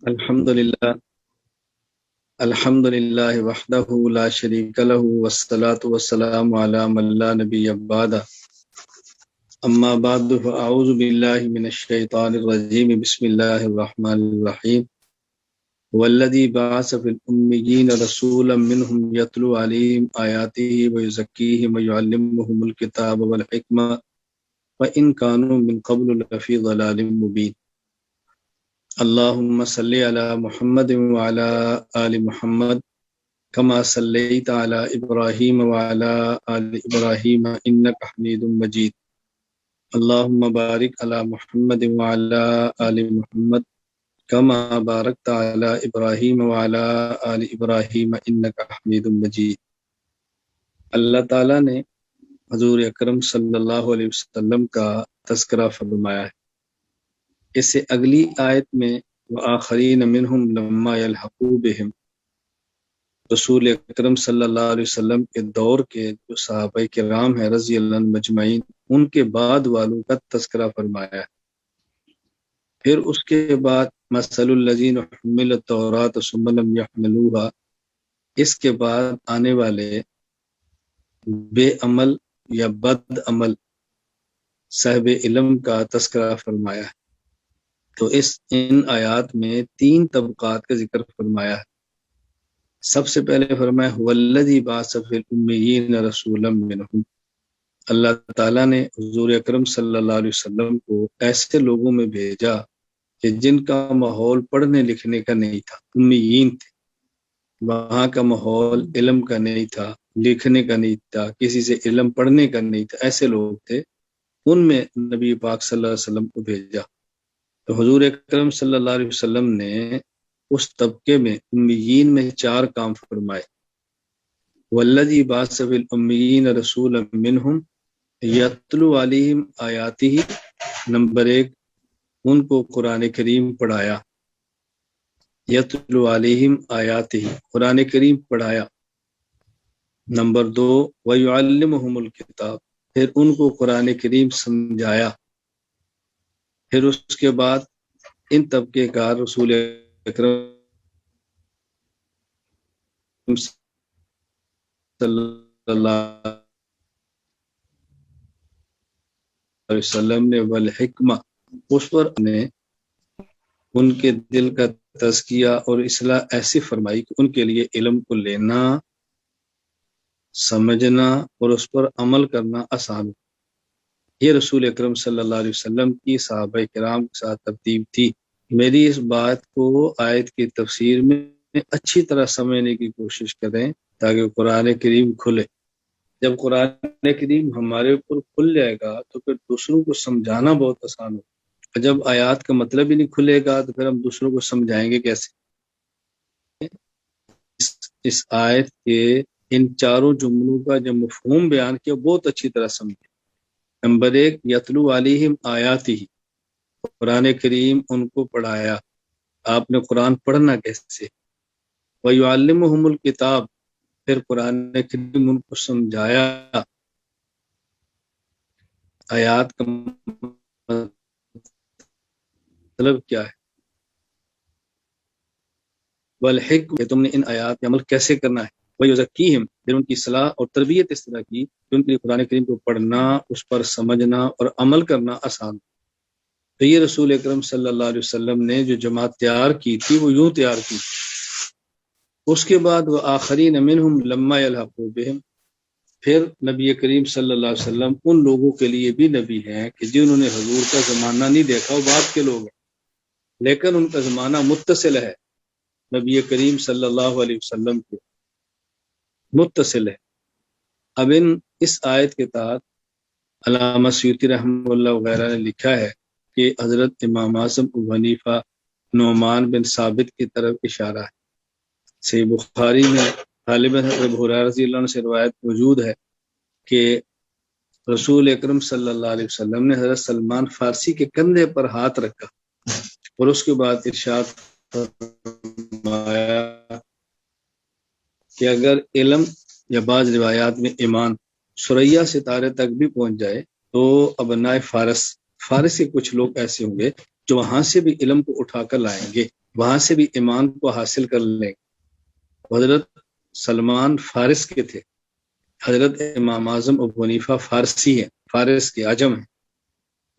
الحمد للہ وحدہ لا شریک لہ والصلاة والسلام علی من لا نبی بعدہ اما بعد فاعوذ باللہ من الشیطان الرجیم بسم اللہ الرحمن الرحیم والذی بعث فی الامیین رسولا منہم یتلو علیہم آیاتہ ویزکیہم ویعلمہم الکتاب والحکمہ وإن كانوا من قبل لفی ضلال مبین اللهم صل على محمد وعلى آل محمد كما صليت على إبراهيم وعلى آل إبراهيم إنك حميد مجيد اللهم بارك على محمد وعلى آل محمد كما باركت على إبراهيم وعلى آل إبراهيم إنك حميد مجيد۔ اللہ تعالیٰ نے حضور اکرم صلی اللہ علیہ وسلم کا تذکرہ فرمایا ہے۔ اس سے اگلی آیت میں وآخرین منہم لما یلحقوا بہم، رسول اکرم صلی اللہ علیہ وسلم کے دور کے جو صحابہ کرام ہیں رضی اللہ عنہم مجمعین، ان کے بعد والوں کا تذکرہ فرمایا ہے۔ پھر اس کے بعد مثل الذین حملوا التوراۃ ثم لم یحملوها، اس کے بعد آنے والے بے عمل یا بد عمل صاحب علم کا تذکرہ فرمایا ہے۔ تو ان آیات میں 3 طبقات کا ذکر فرمایا ہے۔ سب سے پہلے فرمایا والذی بعث فی الامیین رسولا منہم، اللہ تعالیٰ نے حضور اکرم صلی اللہ علیہ وسلم کو ایسے لوگوں میں بھیجا کہ جن کا ماحول پڑھنے لکھنے کا نہیں تھا، امیین تھے، وہاں کا ماحول علم کا نہیں تھا، لکھنے کا نہیں تھا، کسی سے علم پڑھنے کا نہیں تھا، ایسے لوگ تھے، ان میں نبی پاک صلی اللہ علیہ وسلم کو بھیجا۔ تو حضور اکرم صلی اللہ علیہ وسلم نے اس طبقے میں امیین میں 4 کام فرمائے۔ والذی بعث فی الامیین رسولا منہم یتلو علیہم آیاتہ، نمبر 1 ان کو قرآن کریم پڑھایا، یتلو علیہم آیاتہ قرآن کریم پڑھایا۔ نمبر 2 ویعلمہم الکتاب، پھر ان کو قرآن کریم سمجھایا۔ پھر اس کے بعد ان طبقے کا رسول اکرم صلی اللہ علیہ وسلم نے والحکمہ، اس پر نے ان کے دل کا تزکیہ اور اصلاح ایسی فرمائی کہ ان کے لیے علم کو لینا، سمجھنا اور اس پر عمل کرنا آسان ہو۔ یہ رسول اکرم صلی اللہ علیہ وسلم کی صحابہ کرام کے ساتھ ترتیب تھی۔ میری اس بات کو آیت کی تفسیر میں اچھی طرح سمجھنے کی کوشش کریں تاکہ قرآن کریم کھلے۔ جب قرآن کریم ہمارے اوپر کھل جائے گا تو پھر دوسروں کو سمجھانا بہت آسان ہو۔ اور جب آیات کا مطلب ہی نہیں کھلے گا تو پھر ہم دوسروں کو سمجھائیں گے کیسے؟ اس آیت کے ان 4 جملوں کا جو مفہوم بیان کیا بہت اچھی طرح سمجھے۔ نمبر 1 یتلو علیہم آیاتہ، قرآن کریم ان کو پڑھایا۔ آپ نے قرآن پڑھنا کیسے؟ وَيُعَلِّمُهُمُ الْكِتَابَ، پھر قرآن کریم ان کو سمجھایا۔ آیات کا مطلب کیا ہے؟ والحکم، کہ تم نے ان آیات پہ عمل کیسے کرنا ہے۔ وَيُزَكِّيهِمْ، پھر ان کی اصلاح اور تربیت اس طرح کی کہ ان کے لیے قرآن کریم کو پڑھنا، اس پر سمجھنا اور عمل کرنا آسان۔ تو یہ رسول اکرم صلی اللہ علیہ وسلم نے جو جماعت تیار کی تھی وہ یوں تیار کی۔ اس کے بعد وہ آخرین منہم لما یلحقوا بہم، پھر نبی کریم صلی اللہ علیہ وسلم ان لوگوں کے لیے بھی نبی ہیں کہ جنہوں نے حضور کا زمانہ نہیں دیکھا، وہ بعد کے لوگ ہیں لیکن ان کا زمانہ متصل ہے نبی کریم صلی اللہ علیہ وسلم کے، متصل ہے۔ اب اس آیت کے تحت علامہ سیوطی رحمہ اللہ وغیرہ نے لکھا ہے کہ حضرت امام اعظم ابو حنیفہ نعمان بن ثابت کی طرف اشارہ ہے۔ صحیح بخاری میں غالباً ابو ہریرہ رضی اللہ عنہ سے روایت موجود ہے کہ رسول اکرم صلی اللہ علیہ وسلم نے حضرت سلمان فارسی کے کندھے پر ہاتھ رکھا اور اس کے بعد ارشاد فرمایا کہ اگر علم یا بعض روایات میں ایمان ثریا ستارے تک بھی پہنچ جائے تو ابنائے فارس کے کچھ لوگ ایسے ہوں گے جو وہاں سے بھی علم کو اٹھا کر لائیں گے۔ وہاں سے بھی ایمان کو حاصل کر لیں۔ حضرت سلمان فارس کے تھے، حضرت امام اعظم ابو حنیفہ فارسی ہیں، فارس کے عجم ہیں۔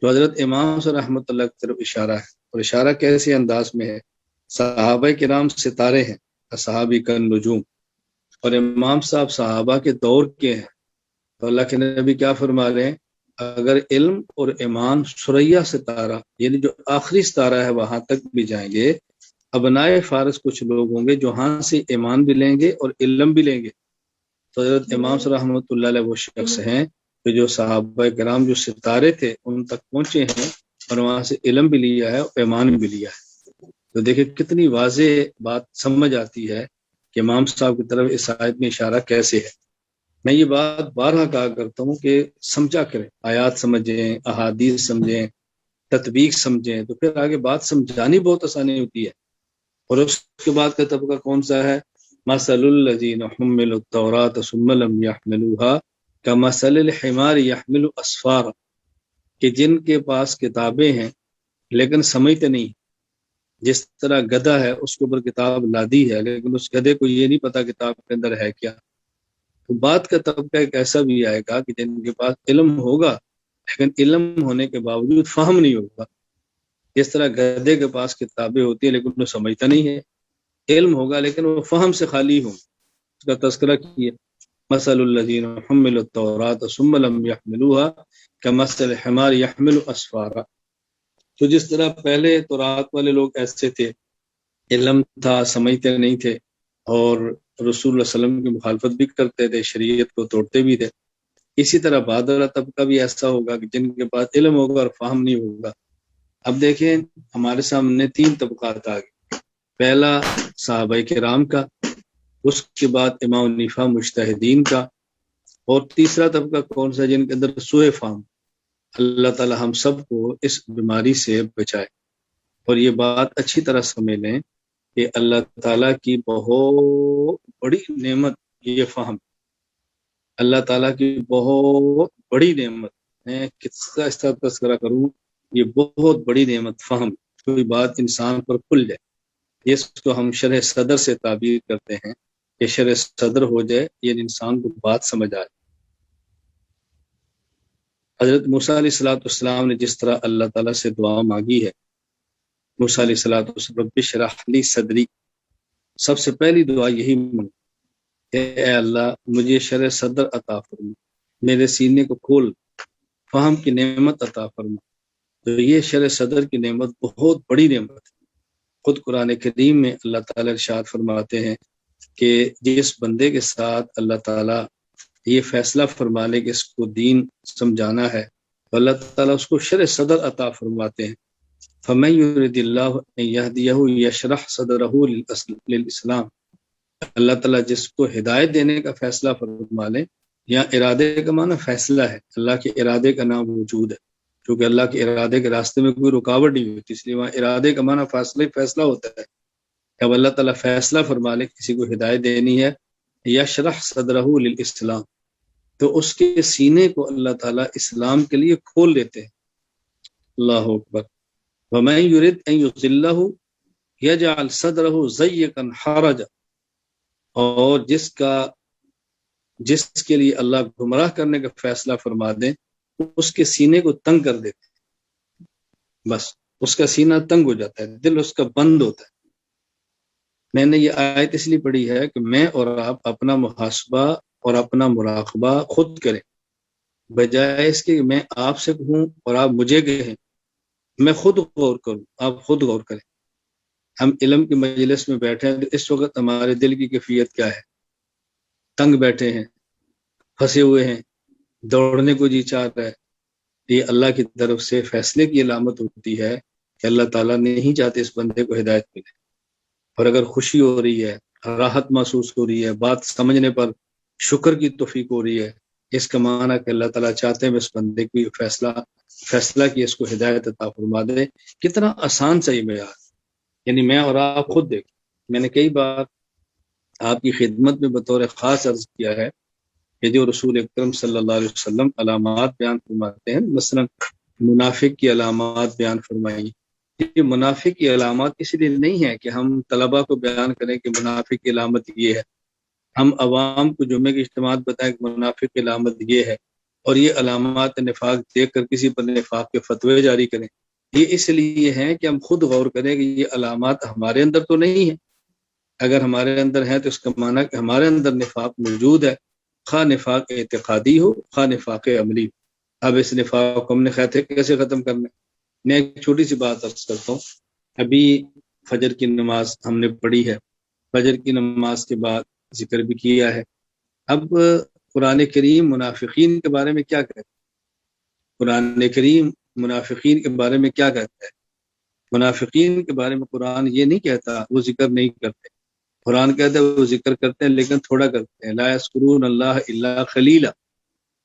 تو حضرت امام سے رحمۃ اللہ کی طرف اشارہ ہے، اور اشارہ کیسے انداز میں ہے؟ صحابہ کرام ستارے ہیں، صحابی کا نجوم، اور امام صاحب صحابہ کے دور کے ہیں۔ تو اللہ کے نبی کیا فرما رہے ہیں؟ اگر علم اور ایمان ثریا ستارہ، یعنی جو آخری ستارہ ہے وہاں تک بھی جائیں گے، ابنائے فارس کچھ لوگ ہوں گے جو ہاں سے ایمان بھی لیں گے اور علم بھی لیں گے۔ تو حضرت امام صلی رحمۃ اللہ علیہ وہ شخص ہیں کہ جو صحابہ کرام جو ستارے تھے ان تک پہنچے ہیں، اور وہاں سے علم بھی لیا ہے اور ایمان بھی لیا ہے۔ تو دیکھیں کتنی واضح بات سمجھ آتی ہے کہ امام صاحب کی طرف اس آیت میں اشارہ کیسے ہے۔ میں یہ بات بارہا کہا کرتا ہوں کہ سمجھا کریں، آیات سمجھیں، احادیث سمجھیں، تطبیق سمجھیں، تو پھر آگے بات سمجھانی بہت آسانی ہوتی ہے۔ اور اس کے بعد کا طبقہ کون سا ہے؟ مثل الذین حملوا التوراۃ ثم لم يحملوها كمثل الحمار يحمل اسفارا، کہ جن کے پاس کتابیں ہیں لیکن سمجھتے نہیں۔ جس طرح گدھا ہے، اس کے اوپر کتاب لادی ہے لیکن اس گدھے کو یہ نہیں پتا کتاب کے اندر ہے کیا۔ تو بات کا طبقہ ایک ایسا بھی آئے گا کہ جن کے پاس علم ہوگا لیکن علم ہونے کے باوجود فہم نہیں ہوگا۔ جس طرح گدھے کے پاس کتابیں ہوتی ہیں لیکن وہ سمجھتا نہیں ہے، علم ہوگا لیکن وہ فہم سے خالی ہوں۔ اس کا تذکرہ کیے، مثل الذین حملوا التوراۃ ثم لم يحملوها كمثل الحمار يحمل اسفارا۔ تو جس طرح پہلے تورات والے لوگ ایسے تھے، علم تھا، سمجھتے نہیں تھے، اور رسول اللہ علیہ وسلم کی مخالفت بھی کرتے تھے، شریعت کو توڑتے بھی تھے، اسی طرح بعد والا طبقہ بھی ایسا ہوگا کہ جن کے پاس علم ہوگا اور فہم نہیں ہوگا۔ اب دیکھیں ہمارے سامنے تین طبقات آ گئے، پہلا صحابہ کرام کا، اس کے بعد امام حنیفہ مجتہدین کا، اور تیسرا طبقہ کون سا؟ جن کے اندر سوء فہم۔ اللہ تعالی ہم سب کو اس بیماری سے بچائے۔ اور یہ بات اچھی طرح سمجھ لیں کہ اللہ تعالیٰ کی بہت بڑی نعمت یہ فہم، اللہ تعالیٰ کی بہت بڑی نعمت، میں کس کا اس طرح تذکرہ کروں، یہ بہت بڑی نعمت فہم، کوئی بات انسان پر کھل جائے۔ اس کو ہم شرح صدر سے تعبیر کرتے ہیں کہ شرح صدر ہو جائے، یہ انسان کو بات سمجھ آئے۔ حضرت موسیٰ علیہ السلام نے جس طرح اللہ تعالیٰ سے دعا مانگی ہے، موسیٰ علیہ السلام رب اشرح لی صدری، سب سے پہلی دعا یہی مانگی کہ اے اللہ مجھے شرح صدر عطا فرما، میرے سینے کو کھول، فہم کی نعمت عطا فرما۔ تو یہ شرح صدر کی نعمت بہت بڑی نعمت ہے۔ خود قرآن کریم میں اللہ تعالیٰ ارشاد فرماتے ہیں کہ جس بندے کے ساتھ اللہ تعالیٰ یہ فیصلہ فرما لے کہ اس کو دین سمجھانا ہے تو اللہ تعالیٰ اس کو شرح صدر عطا فرماتے ہیں۔ فَمَن يُرِدِ اللَّهُ أَن يَهْدِيَهُ يَشْرَحْ صَدْرَهُ لِلْإِسْلَامِ، اللہ تعالیٰ جس کو ہدایت دینے کا فیصلہ فرما لے، یا ارادے کا معنی فیصلہ ہے، اللہ کے ارادے کا نام وجود ہے، کیونکہ اللہ کے ارادے کے راستے میں کوئی رکاوٹ نہیں ہوتی، اس لیے وہاں ارادے کا معنی فیصلہ ہوتا ہے۔ جب اللہ تعالیٰ فیصلہ فرما لے کسی کو ہدایت دینی ہے، یشرح صدرہ للاسلام، تو اس کے سینے کو اللہ تعالیٰ اسلام کے لیے کھول دیتے ہیں۔ اللہ اکبر۔ وَمَن يُرِدْ أَن يُضِلَّهُ يَجْعَلْ صَدْرَهُ ضَيِّقًا حَرَجًا، اور جس کے لیے اللہ گمراہ کرنے کا فیصلہ فرما دیں اس کے سینے کو تنگ کر دیتے ہیں، بس اس کا سینہ تنگ ہو جاتا ہے، دل اس کا بند ہوتا ہے۔ میں نے یہ آیت اس لیے پڑھی ہے کہ میں اور آپ اپنا محاسبہ اور اپنا مراقبہ خود کریں، بجائے اس کے کہ میں آپ سے کہوں اور آپ مجھے کہیں، میں خود غور کروں، آپ خود غور کریں۔ ہم علم کی مجلس میں بیٹھے ہیں تو اس وقت ہمارے دل کی کیفیت کیا ہے؟ تنگ بیٹھے ہیں، پھنسے ہوئے ہیں، دوڑنے کو جی چاہ رہا ہے۔ یہ اللہ کی طرف سے فیصلے کی علامت ہوتی ہے کہ اللہ تعالیٰ نہیں چاہتے اس بندے کو ہدایت ملے۔ اور اگر خوشی ہو رہی ہے، راحت محسوس ہو رہی ہے، بات سمجھنے پر شکر کی توفیق ہو رہی ہے، اس کا معنی کہ اللہ تعالیٰ چاہتے ہیں اس بندے کی فیصلہ کی اس کو ہدایت عطا فرما دے۔ کتنا آسان سا یہ معیار، یعنی میں اور آپ خود دیکھیں۔ میں نے کئی بار آپ کی خدمت میں بطور خاص عرض کیا ہے کہ جو رسول اکرم صلی اللہ علیہ وسلم علامات بیان فرماتے ہیں، مثلا منافق کی علامات بیان فرمائی، یہ منافق کی علامات اس لیے نہیں ہے کہ ہم طلبہ کو بیان کریں کہ منافق کی علامت یہ ہے، ہم عوام کو جمعے کی اجتماعات بتائیں کہ منافق کی علامت یہ ہے، اور یہ علامات نفاق دیکھ کر کسی پر نفاق کے فتوے جاری کریں۔ یہ اس لیے ہیں کہ ہم خود غور کریں کہ یہ علامات ہمارے اندر تو نہیں ہیں، اگر ہمارے اندر ہیں تو اس کا معنی کہ ہمارے اندر نفاق موجود ہے، خواہ نفاق اعتقادی ہو خواہ نفاق عملی۔ اب اس نفاق کو ہم نے کیسے ختم کرنا ہے؟ میں ایک چھوٹی سی بات عرض کرتا ہوں۔ ابھی فجر کی نماز ہم نے پڑھی ہے، فجر کی نماز کے بعد ذکر بھی کیا ہے۔ اب قرآن کریم منافقین کے بارے میں کیا کہتا ہے؟ قرآن کریم منافقین کے بارے میں کیا کہتا ہے؟ منافقین کے بارے میں قرآن یہ نہیں کہتا وہ ذکر نہیں کرتے، قرآن کہتا ہے وہ ذکر کرتے ہیں لیکن تھوڑا کرتے ہیں، لا یذکرون اللہ الا خلیلا،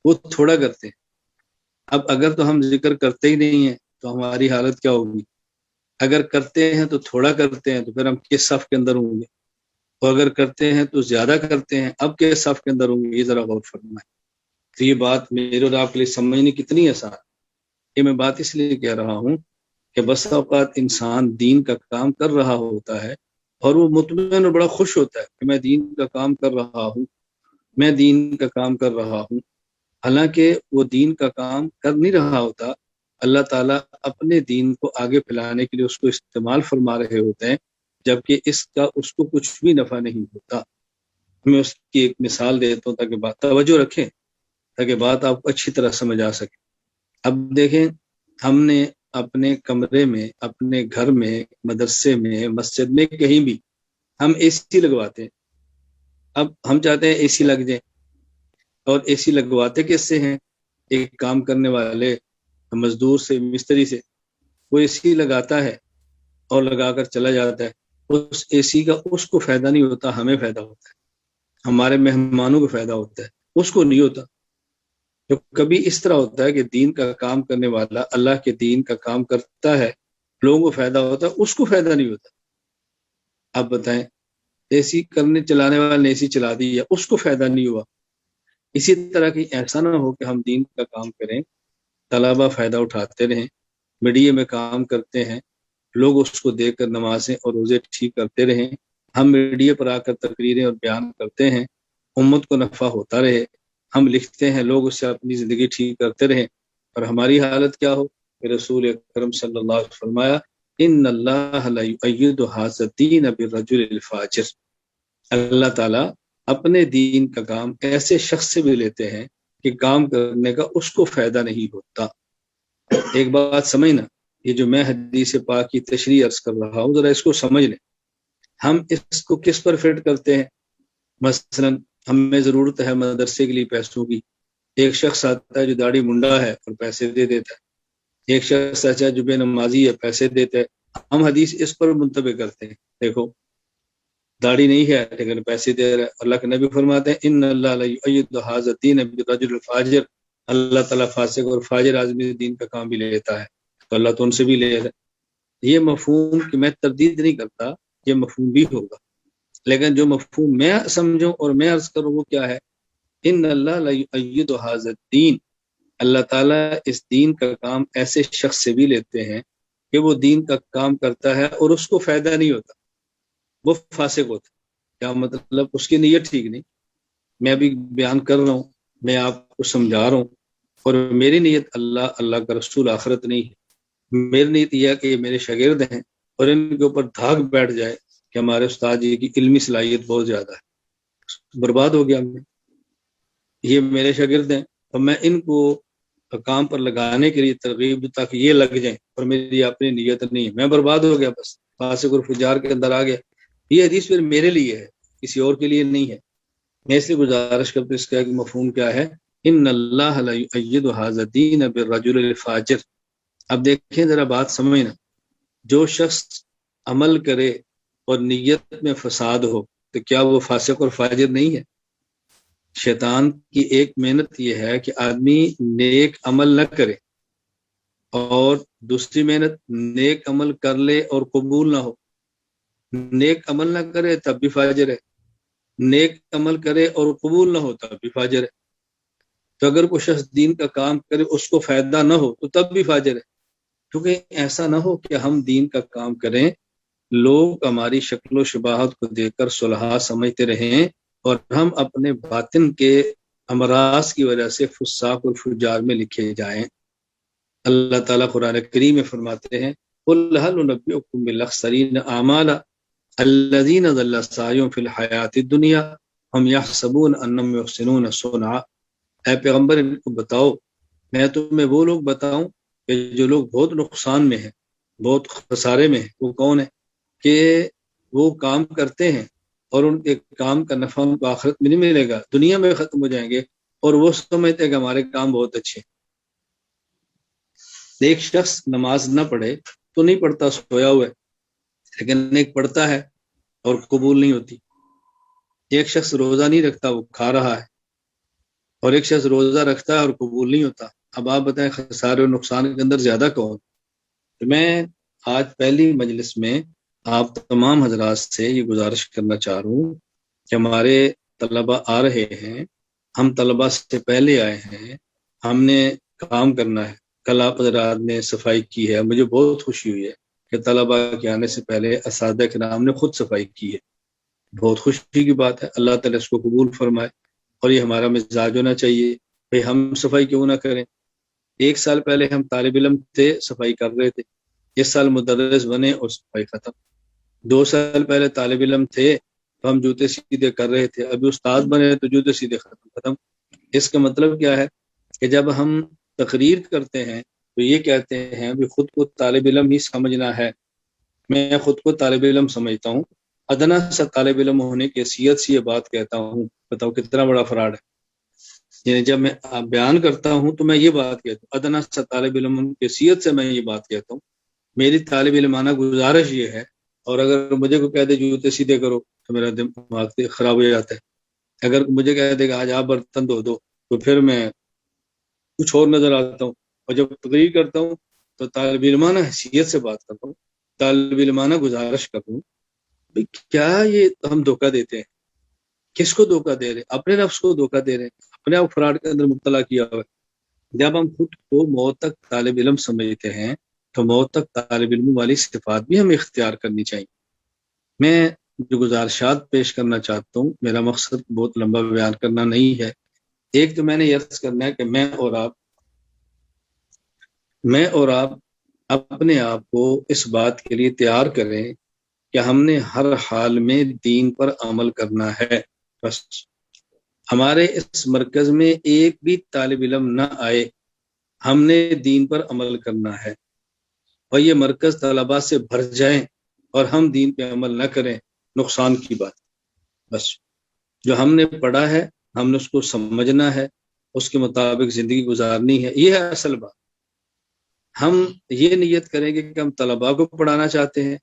وہ تھوڑا کرتے ہیں۔ اب اگر تو ہم ذکر کرتے ہی نہیں ہیں تو ہماری حالت کیا ہوگی؟ اگر کرتے ہیں تو تھوڑا کرتے ہیں تو پھر ہم کس صف کے اندر ہوں گے؟ اور اگر کرتے ہیں تو زیادہ کرتے ہیں، اب کس صف کے اندر ہوں گے؟ یہ ذرا غور فرمائیں۔ تو یہ بات میرے اور آپ کے لیے سمجھنی کتنی آسان ہے۔ یہ میں بات اس لیے کہہ رہا ہوں کہ بس اوقات انسان دین کا کام کر رہا ہوتا ہے اور وہ مطمئن اور بڑا خوش ہوتا ہے کہ میں دین کا کام کر رہا ہوں، میں دین کا کام کر رہا ہوں، حالانکہ وہ دین کا کام کر نہیں رہا ہوتا۔ اللہ تعالیٰ اپنے دین کو آگے پھیلانے کے لیے اس کو استعمال فرما رہے ہوتے ہیں، جبکہ اس کا اس کو کچھ بھی نفع نہیں ہوتا۔ میں اس کی ایک مثال دیتا ہوں تاکہ بات توجہ رکھیں، تاکہ بات آپ کو اچھی طرح سمجھ آ سکے۔ اب دیکھیں، ہم نے اپنے کمرے میں، اپنے گھر میں، مدرسے میں، مسجد میں، کہیں بھی ہم اے سی لگواتے ہیں۔ اب ہم چاہتے ہیں اے سی لگ جائے، اور اے سی لگواتے کس سے ہیں؟ ایک کام کرنے والے مزدور سے، مستری سے۔ وہ اے سی لگاتا ہے اور لگا کر چلا جاتا ہے، اس اے سی کا اس کو فائدہ نہیں ہوتا، ہمیں فائدہ ہوتا ہے، ہمارے مہمانوں کو فائدہ ہوتا ہے، اس کو نہیں ہوتا۔ تو کبھی اس طرح ہوتا ہے کہ دین کا کام کرنے والا اللہ کے دین کا کام کرتا ہے، لوگوں کو فائدہ ہوتا ہے، اس کو فائدہ نہیں ہوتا۔ آپ بتائیں، اے سی چلانے والے نے اے سی چلا دی یا اس کو فائدہ نہیں ہوا؟ اسی طرح کی ایسا نہ ہو کہ ہم دین کا کام کریں، طلبہ فائدہ اٹھاتے رہیں، میڈیا میں کام کرتے ہیں، لوگ اس کو دیکھ کر نمازیں اور روزے ٹھیک کرتے رہیں، ہم میڈیا پر آ کر تقریریں اور بیان کرتے ہیں، امت کو نفع ہوتا رہے، ہم لکھتے ہیں، لوگ اس سے اپنی زندگی ٹھیک کرتے رہیں، اور ہماری حالت کیا ہو؟ کہ رسول اکرم صلی اللہ علیہ وسلم فرمایا، ان اللہ لا یؤید ھذا الدین بالرجل الفاجر، اللہ تعالیٰ اپنے دین کا کام ایسے شخص سے بھی لیتے ہیں کہ کام کرنے کا اس کو فائدہ نہیں ہوتا۔ ایک بات سمجھنا، یہ جو میں حدیث پاک کی تشریح عرض کر رہا ہوں، ذرا اس کو سمجھ لیں۔ ہم اس کو کس پر فٹ کرتے ہیں؟ مثلا ہمیں ضرورت ہے مدرسے کے لیے پیسوں کی، ایک شخص آتا ہے جو داڑھی منڈا ہے اور پیسے دے دیتا ہے، ایک شخص آتا ہے جو بے نمازی ہے، پیسے دیتا ہے۔ ہم حدیث اس پر منتبہ کرتے ہیں، دیکھو داڑھی نہیں ہے لیکن پیسے دے رہا ہے۔ اللہ کے نبی فرماتے ہیں، ان اللہ لا یؤید ھذا الدین بالرجل الفاجر، اللہ تعالیٰ فاسق اور فاجر آدمی دین کا کام بھی لیتا ہے، تو اللہ تو ان سے بھی لے رہا ہے۔ یہ مفہوم کہ میں تردید نہیں کرتا، یہ مفہوم بھی ہوگا، لیکن جو مفہوم میں سمجھوں اور میں عرض کروں وہ کیا ہے؟ ان اللہ لا یؤید ھذا الدین، اللہ تعالیٰ اس دین کا کام ایسے شخص سے بھی لیتے ہیں کہ وہ دین کا کام کرتا ہے اور اس کو فائدہ نہیں ہوتا، وہ فاسق ہوتا ہے۔ کیا مطلب؟ اس کی نیت ٹھیک نہیں۔ میں بھی بیان کر رہا ہوں، میں آپ کو سمجھا رہا ہوں، اور میری نیت اللہ کا رسول آخرت نہیں ہے، میری نیت یہ ہے کہ یہ میرے شاگرد ہیں اور ان کے اوپر دھاگ بیٹھ جائے کہ ہمارے استاد جی کی علمی صلاحیت بہت زیادہ ہے، برباد ہو گیا میں، یہ میرے شاگرد ہیں اور میں ان کو کام پر لگانے کے لیے ترغیب تاکہ یہ لگ جائیں، اور میری اپنی نیت نہیں ہے، میں برباد ہو گیا، بس فاسق اور فجار کے اندر آ گیا۔ یہ حدیث پھر میرے لیے ہے، کسی اور کے لیے نہیں ہے۔ میں اس لیے گزارش کرتا ہوں، اس کا مفہوم کیا ہے؟ ان اللہ لا یؤید ھذا الدین بالرجل الفاجر۔ اب دیکھیں ذرا بات سمجھنا، جو شخص عمل کرے اور نیت میں فساد ہو تو کیا وہ فاسق اور فاجر نہیں ہے؟ شیطان کی ایک محنت یہ ہے کہ آدمی نیک عمل نہ کرے، اور دوسری محنت نیک عمل کر لے اور قبول نہ ہو۔ نیک عمل نہ کرے تب بھی فاجر ہے، نیک عمل کرے اور قبول نہ ہو تب بھی فاجر ہے۔ تو اگر کوئی شخص دین کا کام کرے اس کو فائدہ نہ ہو تو تب بھی فاجر ہے۔ کیونکہ ایسا نہ ہو کہ ہم دین کا کام کریں، لوگ ہماری شکل و شباہت کو دیکھ کر صلحاء سمجھتے رہیں اور ہم اپنے باطن کے امراض کی وجہ سے فساق اور فجار میں لکھے جائیں۔ اللہ تعالیٰ قرآن کریم میں فرماتے ہیں قُلْ هَلْ نُنَبِّئُكُم بِالْأَخْسَرِينَ أَعْمَالًا الَّذِينَ ضَلَّ سَعْيُهُمْ فِي الْحَيَاةِ الدُّنْيَا هُمْ يَحْسَبُونَ أَنَّهُمْ يُحْسِنُونَ صُنْعًا۔ اے پیغمبر ان کو بتاؤ، میں تمہیں وہ لوگ بتاؤں کہ جو لوگ بہت نقصان میں ہیں، بہت خسارے میں ہیں، وہ کون ہیں کہ وہ کام کرتے ہیں اور ان کے کام کا نفع ان کو آخرت میں نہیں ملے گا، دنیا میں ختم ہو جائیں گے، اور وہ سمجھتے ہیں کہ ہمارے کام بہت اچھے ہیں۔ ایک شخص نماز نہ پڑھے تو نہیں پڑھتا، سویا ہوا ہے، لیکن ایک پڑھتا ہے اور قبول نہیں ہوتی۔ ایک شخص روزہ نہیں رکھتا، وہ کھا رہا ہے، اور ایک شخص روزہ رکھتا ہے اور قبول نہیں ہوتا۔ اب آپ بتائیں خسارے اور نقصان کے اندر زیادہ کون؟ تو میں آج پہلی مجلس میں آپ تمام حضرات سے یہ گزارش کرنا چاہ رہا ہوں کہ ہمارے طلبہ آ رہے ہیں، ہم طلبہ سے پہلے آئے ہیں، ہم نے کام کرنا ہے۔ کل آپ حضرات نے صفائی کی ہے، مجھے بہت خوشی ہوئی ہے کہ طلبہ کے آنے سے پہلے اساتذہ کرام نے خود صفائی کی ہے، بہت خوشی کی بات ہے۔ اللہ تعالیٰ اس کو قبول فرمائے، اور یہ ہمارا مزاج ہونا چاہیے، بھئی ہم صفائی کیوں نہ کریں۔ ایک سال پہلے ہم طالب علم تھے، صفائی کر رہے تھے، اس سال مدرس بنے اور صفائی ختم۔ 2 سال پہلے طالب علم تھے تو ہم جوتے سیدھے کر رہے تھے، ابھی استاد بنے تو جوتے سیدھے ختم۔ اس کا مطلب کیا ہے کہ جب ہم تقریر کرتے ہیں تو یہ کہتے ہیں بھی خود کو طالب علم ہی سمجھنا ہے۔ میں خود کو طالب علم سمجھتا ہوں، ادنا سا طالب علم ہونے کی حیثیت سے یہ بات کہتا ہوں، بتاؤ کتنا بڑا فراڈ ہے۔ یعنی جب میں بیان کرتا ہوں تو میں یہ بات کہتا ہوں، ادنا سا طالب علم کی حیثیت سے میں یہ بات کہتا ہوں۔ میری طالب علمانہ گزارش یہ ہے، اور اگر مجھے کو کہہ دے جوتے سیدھے کرو تو میرا دماغ خراب ہو جاتا ہے۔ اگر مجھے کہہ دے کہ آج آپ برتن دھو دو تو پھر میں کچھ اور نظر آتا ہوں، اور جب تقریر کرتا ہوں تو طالب علمانہ حیثیت سے بات کرتا ہوں، طالب علمانہ گزارش کرتا ہوں۔ کیا یہ ہم دھوکہ دیتے ہیں؟ کس کو دھوکہ دے رہے ہیں؟ اپنے نفس کو دھوکہ دے رہے ہیں، اپنے آپ فراڈ کے اندر مبتلا کیا ہوا ہے۔ جب ہم خود کو موت تک طالب علم سمجھتے ہیں تو موت تک طالب علم والی صفات بھی ہمیں اختیار کرنی چاہیے۔ میں جو گزارشات پیش کرنا چاہتا ہوں، میرا مقصد بہت لمبا بیان کرنا نہیں ہے۔ ایک تو میں نے یقین کرنا ہے کہ میں اور آپ اپنے آپ کو اس بات کے لیے تیار کریں کہ ہم نے ہر حال میں دین پر عمل کرنا ہے۔ بس ہمارے اس مرکز میں ایک بھی طالب علم نہ آئے، ہم نے دین پر عمل کرنا ہے، اور یہ مرکز طلباء سے بھر جائیں اور ہم دین پہ عمل نہ کریں، نقصان کی بات۔ بس جو ہم نے پڑھا ہے ہم نے اس کو سمجھنا ہے، اس کے مطابق زندگی گزارنی ہے، یہ ہے اصل بات۔ ہم یہ نیت کریں گے کہ ہم طلباء کو پڑھانا چاہتے ہیں،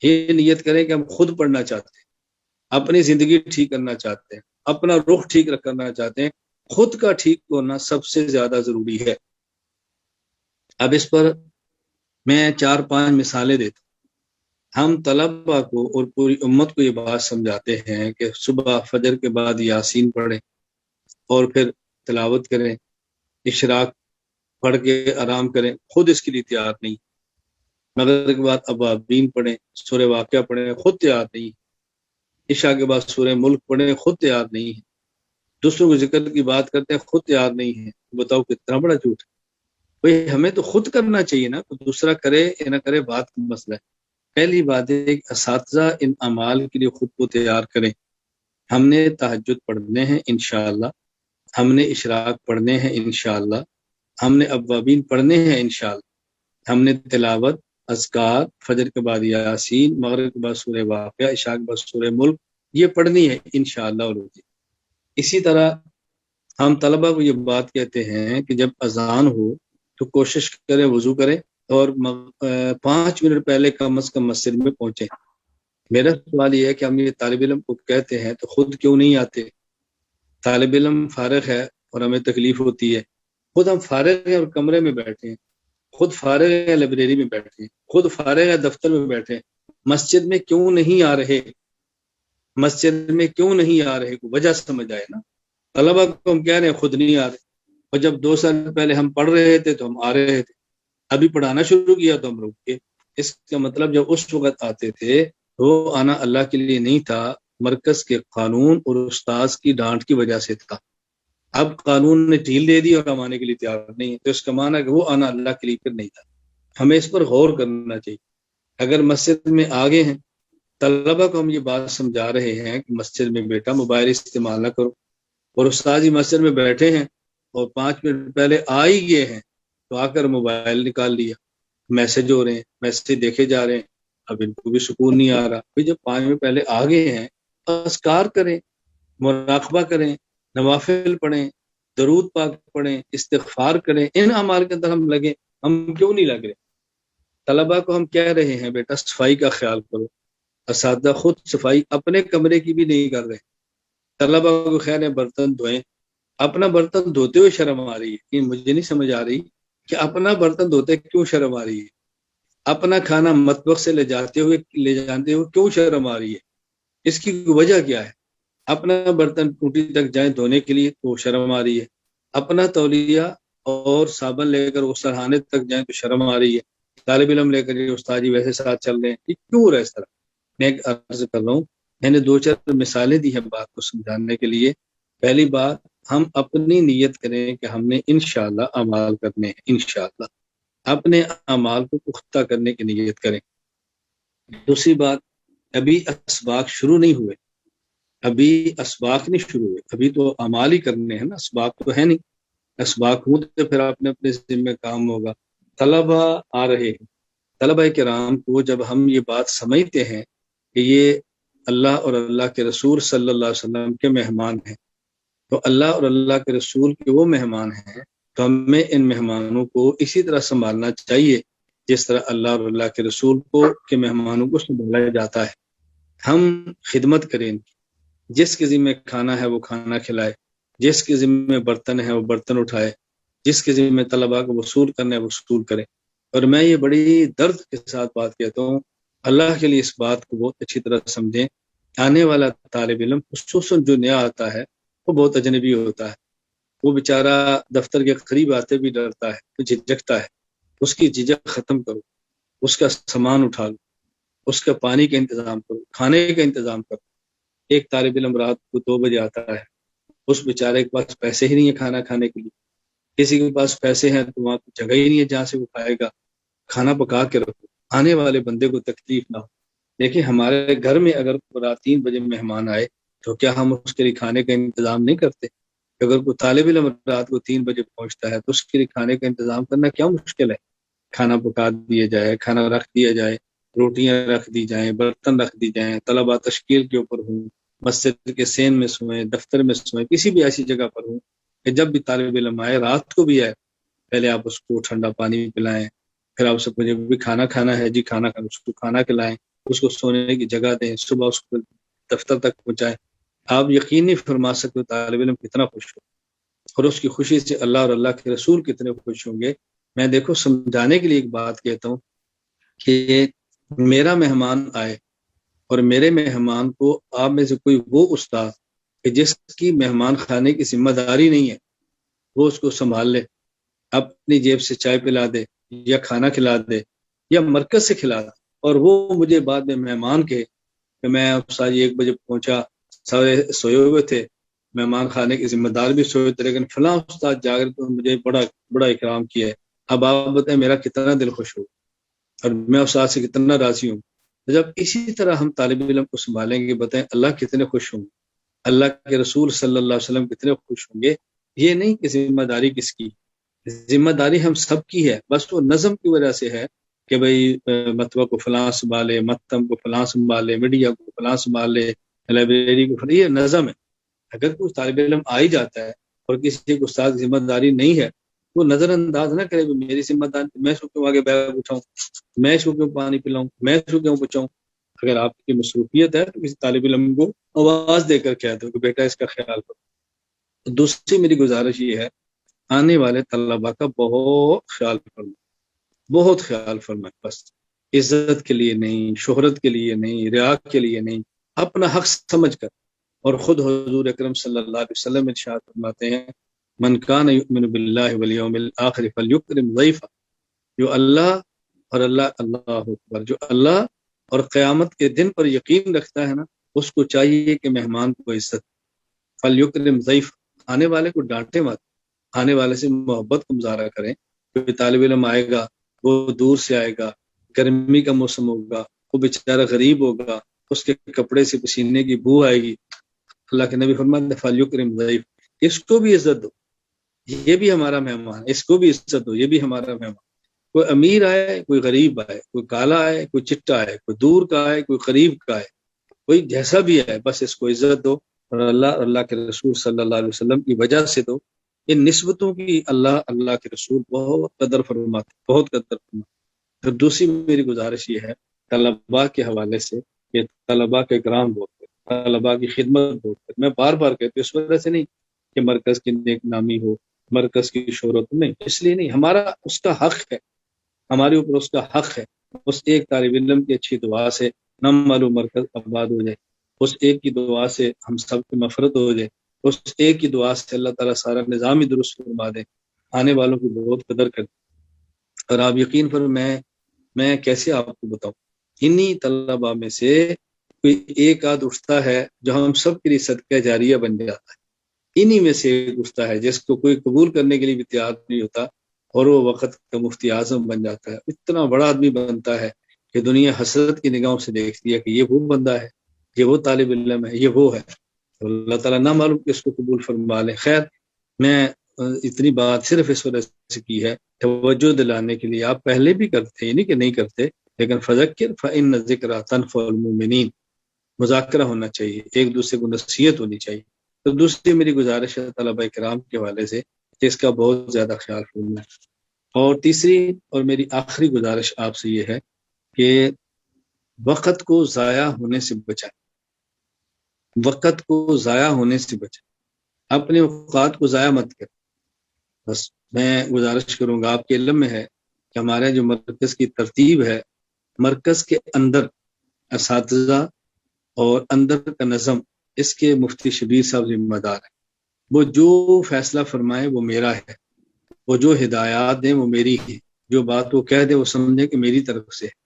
یہ نیت کریں کہ ہم خود پڑھنا چاہتے ہیں، اپنی زندگی ٹھیک کرنا چاہتے ہیں، اپنا رخ ٹھیک کرنا چاہتے ہیں، خود کا ٹھیک ہونا سب سے زیادہ ضروری ہے۔ اب اس پر میں 4-5 مثالیں دیتا ہوں۔ ہم طلباء کو اور پوری امت کو یہ بات سمجھاتے ہیں کہ صبح فجر کے بعد یاسین پڑھیں اور پھر تلاوت کریں، اشراق پڑھ کے آرام کریں، خود اس کے لیے تیار نہیں۔ مغرب کے بعد ابابین پڑھیں، سورہ واقعہ پڑھیں، خود تیار نہیں۔ عشاء کے بعد سورہ ملک پڑھیں، خود تیار نہیں ہے۔ دوسروں کو ذکر کی بات کرتے ہیں، خود تیار نہیں ہے۔ بتاؤ کتنا بڑا جھوٹ ہے۔ بھئی ہمیں تو خود کرنا چاہیے نا، تو دوسرا کرے یا نہ کرے بات کا مسئلہ ہے۔ پہلی بات ہے کہ اساتذہ ان اعمال کے لیے خود کو تیار کریں۔ ہم نے تہجد پڑھنے ہیں انشاءاللہ، ہم نے اشراق پڑھنے ہیں انشاءاللہ، ہم نے ابوابین پڑھنے ہیں انشاءاللہ، ہم نے تلاوت، اذکار، فجر کے بعد یاسین، مغرب کے بعد سورہ واقعہ، عشاء کے بعد سورہ ملک، یہ پڑھنی ہے انشاءاللہ۔ اسی طرح ہم طلبہ کو یہ بات کہتے ہیں کہ جب اذان ہو تو کوشش کریں وضو کریں اور 5 منٹ پہلے کم از کم مسجد میں پہنچیں۔ میرا سوال یہ ہے کہ ہم یہ طالب علم کو کہتے ہیں تو خود کیوں نہیں آتے؟ طالب علم فارغ ہے اور ہمیں تکلیف ہوتی ہے، خود ہم فارغ ہیں اور کمرے میں بیٹھے ہیں، خود فارغ ہے لائبریری میں بیٹھے ہیں، خود فارغ ہے دفتر میں بیٹھے ہیں، مسجد میں کیوں نہیں آ رہے؟ مسجد میں کیوں نہیں آ رہے کو وجہ سمجھ آئے نا۔ طلبہ کو ہم کہہ رہے ہیں خود نہیں آ رہے، اور جب 2 سال پہلے ہم پڑھ رہے تھے تو ہم آ رہے تھے۔ ابھی پڑھانا شروع کیا تو ہم رک گئے۔ اس کا مطلب جب اس وقت آتے تھے تو آنا اللہ کے لیے نہیں تھا، مرکز کے قانون اور استاذ کی ڈانٹ کی وجہ سے تھا۔ اب قانون نے ڈھیل دے دی اور ہم آنے کے لیے تیار نہیں ہے، تو اس کا معنی ہے کہ وہ آنا اللہ کے لیے پھر نہیں تھا۔ ہمیں اس پر غور کرنا چاہیے۔ اگر مسجد میں آگے ہیں، طلبہ کو ہم یہ بات سمجھا رہے ہیں کہ مسجد میں بیٹا موبائل استعمال نہ کرو، اور استاد ہی مسجد میں بیٹھے ہیں اور 5 منٹ پہلے آ ہی گئے ہیں تو آ کر موبائل نکال لیا، میسج ہو رہے ہیں، میسج دیکھے جا رہے ہیں، اب ان کو بھی سکون نہیں آ رہا۔ پھر جب 5 منٹ پہلے آ گئے ہیں، اذکار کریں، مراقبہ کریں، نوافل پڑھیں، درود پاک پڑھیں، استغفار کریں، ان اعمال کے اندر ہم لگیں۔ ہم کیوں نہیں لگ رہے؟ طلبہ کو ہم کہہ رہے ہیں بیٹا صفائی کا خیال کرو، اساتذہ خود صفائی اپنے کمرے کی بھی نہیں کر رہے۔ طلبہ کو خیر ہے برتن دھوئیں، اپنا برتن دھوتے ہوئے شرم آ رہی ہے، یہ مجھے نہیں سمجھ آ رہی کہ اپنا برتن دھوتے کیوں شرم آ رہی ہے، اپنا کھانا مطبخ سے لے جاتے ہوئے کیوں شرم آ رہی ہے، اس کی وجہ کیا ہے؟ اپنا برتن ٹوٹی تک جائیں دھونے کے لیے تو شرم آ رہی ہے، اپنا تولیہ اور صابن لے کر وہ سرہانے تک جائیں تو شرم آ رہی ہے، طالب علم لے کر استاد جی ویسے ساتھ چل رہے ہیں، یہ کیوں ہو رہا ہے اس طرح؟ میں ایک عرض کر رہا ہوں، میں نے 2-4 مثالیں دی ہیں بات کو سمجھانے کے لیے۔ پہلی بات، ہم اپنی نیت کریں کہ ہم نے انشاءاللہ اعمال کرنے ہیں، انشاءاللہ اپنے اعمال کو پختہ کرنے کی نیت کریں۔ دوسری بات، ابھی اسباق شروع نہیں ہوئے، ابھی اسباق نہیں شروع ہوئے، ابھی تو اعمال ہی کرنے ہیں نا، اسباق تو ہے نہیں۔ اسباق ہوں تو پھر اپنے اپنے ذمہ کام ہوگا۔ طلبہ آ رہے ہیں، طلبہ کرام کو جب ہم یہ بات سمجھتے ہیں کہ یہ اللہ اور اللہ کے رسول صلی اللہ علیہ وسلم کے مہمان ہیں، تو اللہ اور اللہ کے رسول کے وہ مہمان ہیں، تو ہمیں ان مہمانوں کو اسی طرح سنبھالنا چاہیے جس طرح اللہ اور اللہ کے رسول کے مہمانوں کو سنبھالا جاتا ہے۔ ہم خدمت کریں، جس کے ذمہ کھانا ہے وہ کھانا کھلائے، جس کے ذمہ برتن ہے وہ برتن اٹھائے، جس کے ذمہ طلباء کو وصول کرنا ہے وہ وصول کرے۔ اور میں یہ بڑی درد کے ساتھ بات کہتا ہوں، اللہ کے لیے اس بات کو بہت اچھی طرح سمجھیں۔ آنے والا طالب علم خصوصاً جو نیا آتا ہے وہ بہت اجنبی ہوتا ہے، وہ بیچارہ دفتر کے قریب آتے بھی ڈرتا ہے، وہ جھجکتا ہے۔ اس کی جھجک ختم کرو، اس کا سامان اٹھا لو، اس کا پانی کا انتظام کرو، کھانے کا انتظام کرو۔ ایک طالب علم رات کو 2 بجے آتا ہے، اس بیچارے کے پاس پیسے ہی نہیں ہے کھانا کھانے کے لیے، کسی کے پاس پیسے ہیں تو وہاں جگہ ہی نہیں ہے جہاں سے وہ کھائے گا۔ کھانا پکا کے رکھو، آنے والے بندے کو تکلیف نہ ہو۔ دیکھیں ہمارے گھر میں اگر رات 3 بجے مہمان آئے تو کیا ہم اس کے لیے کھانے کا انتظام نہیں کرتے؟ اگر کوئی طالب علم رات کو 3 بجے پہنچتا ہے تو اس کے لیے کھانے کا انتظام کرنا کیا مشکل ہے؟ کھانا پکا دیا جائے، کھانا رکھ دیا جائے، روٹیاں رکھ دی جائیں، برتن رکھ دی جائیں، طلبہ تشکیل کے اوپر ہوں، مسجد کے سین میں سوئیں، دفتر میں سوئیں، کسی بھی ایسی جگہ پر ہوں کہ جب بھی طالب علم آئے، رات کو بھی آئے، پہلے آپ اس کو ٹھنڈا پانی پلائیں، پھر آپ سب کو جب بھی کھانا کھانا ہے جی کھانا کھانا، اس کو کھانا کھلائیں، اس کو سونے کی جگہ دیں، صبح اس کو دفتر تک پہنچائیں۔ آپ یقین نہیں فرما سکتے طالب علم کتنا خوش ہو، اور اس کی خوشی سے اللہ اور اللہ کے رسول کتنے خوش ہوں گے۔ میں دیکھو سمجھانے کے لیے ایک بات کہتا ہوں کہ میرا مہمان آئے اور میرے مہمان کو آپ میں سے کوئی وہ استاد کہ جس کی مہمان خانے کی ذمہ داری نہیں ہے، وہ اس کو سنبھال لے، اپنی جیب سے چائے پلا دے یا کھانا کھلا دے یا مرکز سے کھلا دے، اور وہ مجھے بعد میں مہمان کہے کہ میں استاد 1 بجے پہنچا، سارے سوئے ہوئے تھے، مہمان خانے کے ذمہ دار بھی سوئے تھے، لیکن فلاں استاد جاگر تو مجھے بڑا بڑا اکرام کیا ہے۔ اب آپ بتائیں میرا کتنا دل خوش ہو اور میں استاد سے کتنا راضی ہوں۔ جب اسی طرح ہم طالب علم کو سنبھالیں گے، بتائیں اللہ کتنے خوش ہوں گے، اللہ کے رسول صلی اللہ علیہ وسلم کتنے خوش ہوں گے۔ یہ نہیں کہ ذمہ داری کس کی، ذمہ داری ہم سب کی ہے، بس وہ نظم کی وجہ سے ہے کہ بھئی مطبع کو فلاں سنبھالے، متم کو فلاں سنبھالے، میڈیا کو فلاں سنبھالے، لائبریری کو فلاں، یہ نظم ہے۔ اگر کوئی طالب علم آ ہی جاتا ہے اور کسی کو استاد ذمہ داری نہیں ہے، وہ نظر انداز نہ کرے کہ میری ذمہ داری، میں اس کو کیوں آگے بیگ اٹھاؤں، میں اس کو کیوں پانی پلاؤں، میں اس کو کیوں بچاؤں۔ اگر آپ کی مصروفیت ہے تو کسی طالب علم کو آواز دے کر کہہ دو کہ بیٹا اس کا خیال کرو۔ دوسری میری گزارش یہ ہے، آنے والے طلباء کا بہت خیال فرمائیں، بہت خیال فرمائیں، بس عزت کے لیے نہیں، شہرت کے لیے نہیں، ریا کے لیے نہیں، اپنا حق سمجھ کر۔ اور خود حضور اکرم صلی اللہ علیہ وسلم ارشاد فرماتے ہیں، من کان یؤمن باللہ والیوم الآخر فلیکرم ضیفہ، جو اللہ اور اللہ اکبر، جو اللہ اور قیامت کے دن پر یقین رکھتا ہے نا، اس کو چاہیے کہ مہمان کو عزت، فلیکرم ضیف، آنے والے کو ڈانٹے مت، آنے والے سے محبت کا مظاہرہ کریں۔ کوئی طالب علم آئے گا، وہ دور سے آئے گا، گرمی کا موسم ہوگا، وہ بیچارہ غریب ہوگا، اس کے کپڑے سے پسینے کی بو آئے گی، اللہ کے نبی فرماتے ہیں فلیکرم ضیف، اس کو بھی عزت دو، یہ بھی ہمارا مہمان ہے، اس کو بھی عزت دو، یہ بھی ہمارا مہمان۔ کوئی امیر آئے، کوئی غریب آئے، کوئی کالا آئے، کوئی چٹا آئے، کوئی دور کا آئے، کوئی قریب کا آئے، کوئی جیسا بھی ہے، بس اس کو عزت دو، اور اللہ کے رسول صلی اللہ علیہ وسلم کی وجہ سے دو۔ ان نسبتوں کی اللہ کے رسول بہت قدر فرماتے، بہت قدر فرماتے۔ پھر دوسری میری گزارش یہ ہے طلباء کے حوالے سے کہ طلباء کے اکرام بہت کریں، طلباء کی خدمت بہت کریں۔ میں بار بار کہتی ہوں، اس وجہ سے نہیں کہ مرکز کی نیک نامی ہو، مرکز کی شہرت نہیں، اس لیے نہیں، ہمارا اس کا حق ہے، ہمارے اوپر اس کا حق ہے۔ اس ایک طالب علم کی اچھی دعا سے نہ معلوم مرکز آباد ہو جائے، اس ایک کی دعا سے ہم سب کی مغفرت ہو جائے، اس ایک کی دعا سے اللہ تعالیٰ سارا نظام ہی درست فرما دے، آنے والوں کی بہت قدر کرے۔ اور آپ یقین پر میں کیسے آپ کو بتاؤں، انہی طلباء میں سے کوئی ایک آدھ اٹھتا ہے جو ہم سب کے لیے صدقہ جاریہ بن جاتا ہے، انہی میں سے ایک اٹھتا ہے جس کو کوئی قبول کرنے کے لیے بھی تیار نہیں ہوتا، اور وہ وقت کا مفتی اعظم بن جاتا ہے، اتنا بڑا آدمی بنتا ہے کہ دنیا حسرت کی نگاہوں سے دیکھتی ہے کہ یہ وہ بندہ ہے، یہ وہ طالب علم ہے، یہ وہ ہے۔ تو اللہ تعالیٰ نہ معلوم کہ اس کو قبول فرما لے۔ خیر، میں اتنی بات صرف اس وجہ سے کی ہے توجہ دلانے کے لیے، آپ پہلے بھی کرتے، یہ نہیں کہ نہیں کرتے، لیکن فذکر فإن الذکریٰ تنفع المؤمنین، مذاکرہ ہونا چاہیے، ایک دوسرے کو نصیحت ہونی چاہیے۔ تو دوسری میری گزارش ہے طلباء کرام کے حوالے سے کہ اس کا بہت زیادہ خیال رکھنا ہے۔ اور تیسری اور میری آخری گزارش آپ سے یہ ہے کہ وقت کو ضائع ہونے سے بچائیں، وقت کو ضائع ہونے سے بچائیں، اپنے اوقات کو ضائع مت کریں۔ بس میں گزارش کروں گا، آپ کے علم میں ہے کہ ہمارے جو مرکز کی ترتیب ہے، مرکز کے اندر اساتذہ اور اندر کا نظم، اس کے مفتی شبیر صاحب ذمہ دار ہیں، وہ جو فیصلہ فرمائے وہ میرا ہے، وہ جو ہدایات دیں وہ میری ہے، جو بات وہ کہہ دے وہ سمجھے کہ میری طرف سے ہے۔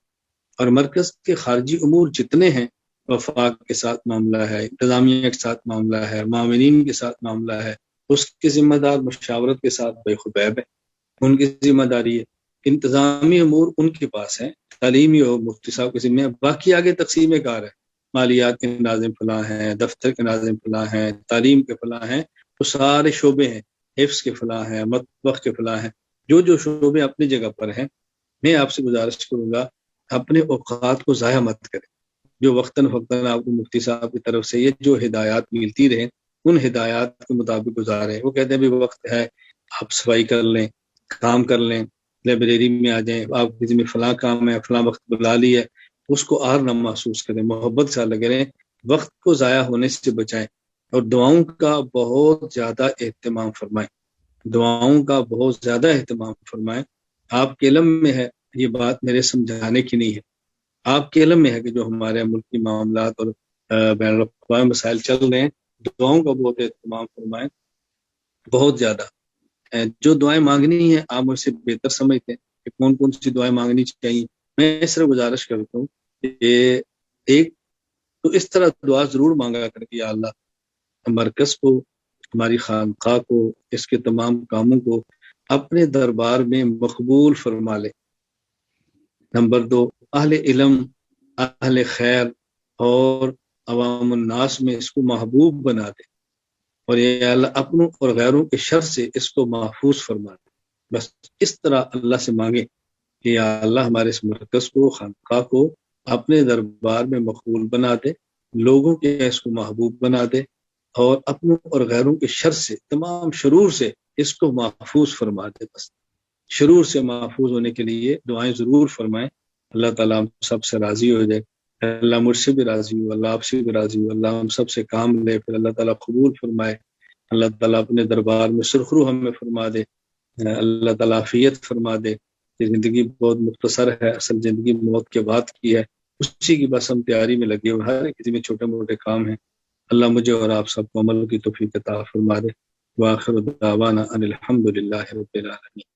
اور مرکز کے خارجی امور جتنے ہیں، وفاق کے ساتھ معاملہ ہے، انتظامیہ کے ساتھ معاملہ ہے، معاونین کے ساتھ معاملہ ہے، اس کی ذمہ دار مشاورت کے ساتھ بے خبیب ہے، ان کی ذمہ داری ہے۔ انتظامی امور ان کے پاس ہیں، تعلیمی اور مفتی صاحب کے ذمہ ہے، باقی آگے تقسیم کار ہے، مالیات کے ناظم فلاں ہیں، دفتر کے ناظم فلاں ہیں، تعلیم کے فلاں ہیں، تو سارے شعبے ہیں، حفظ کے فلاں ہیں، مطبخ کے فلاں ہیں، جو شعبے اپنی جگہ پر ہیں۔ میں آپ سے گزارش کروں گا اپنے اوقات کو ضائع مت کریں، جو وقتاً فوقتاً آپ کو مفتی صاحب کی طرف سے یہ جو ہدایات ملتی رہیں ان ہدایات کے مطابق گزاریں۔ وہ کہتے ہیں بھی وقت ہے، آپ صفائی کر لیں، کام کر لیں، لائبریری میں آ جائیں، آپ کسی میں فلاں کام ہے، فلاں وقت بلا لی ہے، اس کو آر نہ محسوس کریں، محبت سے لگے رہیں، وقت کو ضائع ہونے سے بچائیں، اور دعاؤں کا بہت زیادہ اہتمام فرمائیں، دعاؤں کا بہت زیادہ اہتمام فرمائیں۔ آپ کے علم میں ہے، یہ بات میرے سمجھانے کی نہیں ہے، آپ کے علم میں ہے کہ جو ہمارے ملکی معاملات اور بین الاقوامی مسائل چل رہے ہیں، دعاؤں کا بہت اہتمام فرمائیں، بہت زیادہ۔ جو دعائیں مانگنی ہیں آپ مجھ سے بہتر سمجھتے ہیں کہ کون کون سی دعائیں مانگنی چاہیے، میں اس طرح گزارش کرتا ہوں کہ ایک تو اس طرح دعا ضرور مانگا کر کہ یا اللہ مرکز کو، ہماری خانقاہ کو، اس کے تمام کاموں کو اپنے دربار میں مقبول فرما لے۔ نمبر 2، اہل علم، اہل خیر اور عوام الناس میں اس کو محبوب بنا دے، اور یا اللہ اپنوں اور غیروں کے شر سے اس کو محفوظ فرما دے۔ بس اس طرح اللہ سے مانگے کہ یا اللہ ہمارے اس مرکز کو، خانقاہ کو اپنے دربار میں مقبول بنا دے، لوگوں کے اس کو محبوب بنا دے، اور اپنوں اور غیروں کے شر سے، تمام شرور سے اس کو محفوظ فرما دے۔ بس شرور سے محفوظ ہونے کے لیے دعائیں ضرور فرمائیں، اللہ تعالیٰ ہم سب سے راضی ہو جائے، اللہ مجھ سے بھی راضی ہو، اللہ آپ سے بھی راضی ہو، اللہ ہم سب سے کام لے، پھر اللہ تعالیٰ قبول فرمائے، اللہ تعالیٰ اپنے دربار میں سرخرو ہمیں فرما دے، اللہ تعالیٰ عافیت فرما دے۔ یہ زندگی بہت مختصر ہے، اصل زندگی موت کے بعد کی ہے، اسی کی بس ہم تیاری میں لگے ہوئے، ہر کسی میں چھوٹے موٹے کام ہیں۔ اللہ مجھے اور آپ سب کو عمل کی توفیق عطا فرما دے۔ وآخر دعوانا ان الحمد للہ رب العالمین۔